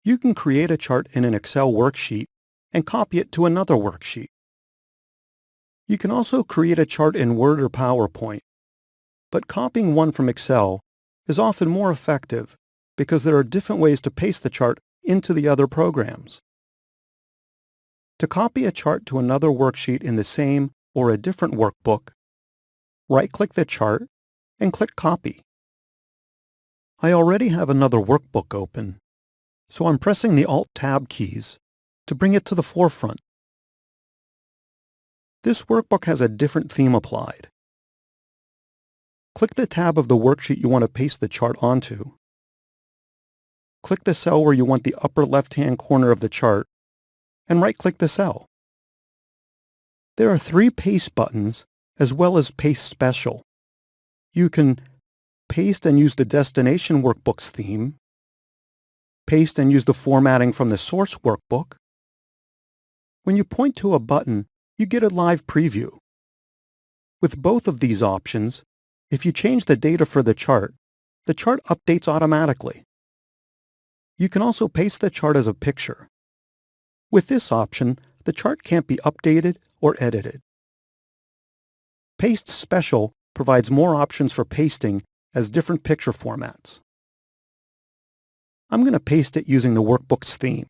You can create a chart in an Excel worksheet and copy it to another worksheet. You can also create a chart in Word or PowerPoint, but copying one from Excel is often more effective because there are different ways to paste the chart into the other programs. To copy a chart to another worksheet in the same or a different workbook, right-click the chart and click Copy. I already have another workbook open, so I'm pressing the Alt-Tab keys to bring it to the forefront. This workbook has a different theme applied. Click the tab of the worksheet you want to paste the chart onto. Click the cell where you want the upper left-hand corner of the chart, and right-click the cell. There are 3 Paste buttons, as well as Paste Special. You can paste and use the destination workbook's theme, paste and use the formatting from the source workbook. When you point to a button, you get a live preview. With both of these options, if you change the data for the chart updates automatically. You can also paste the chart as a picture. With this option, the chart can't be updated or edited. Paste Special provides more options for pasting as different picture formats. I'm going to paste it using the workbook's theme.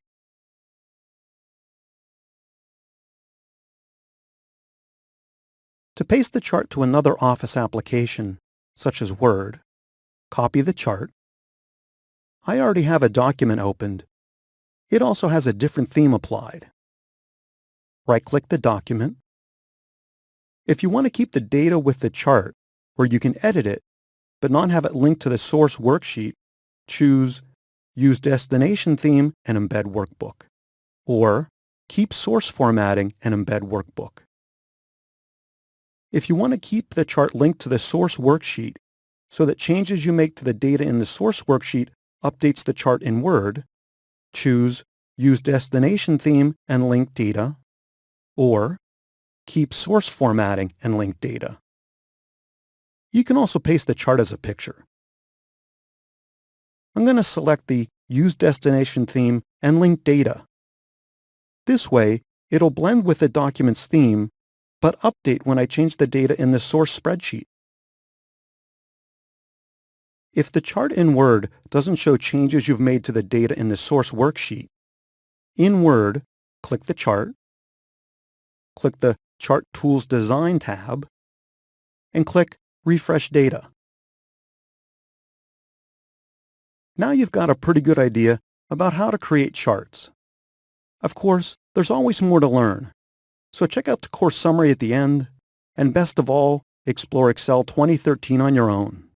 To paste the chart to another Office application, such as Word, copy the chart. I already have a document opened. It also has a different theme applied. Right-click the document. If you want to keep the data with the chart, where you can edit it, but not have it linked to the source worksheet, choose Use Destination Theme and Embed Workbook, or Keep Source Formatting and Embed Workbook. If you want to keep the chart linked to the source worksheet so that changes you make to the data in the source worksheet updates the chart in Word, choose Use Destination Theme and Link Data, or Keep Source Formatting and Link Data. You can also paste the chart as a picture. I'm going to select the Use Destination Theme and Link Data. This way, it'll blend with the document's theme, but update when I change the data in the source spreadsheet. If the chart in Word doesn't show changes you've made to the data in the source worksheet, in Word, click the chart, click the Chart Tools Design tab, and click Refresh Data. Now you've got a pretty good idea about how to create charts. Of course, there's always more to learn, so check out the course summary at the end, and best of all, explore Excel 2013 on your own.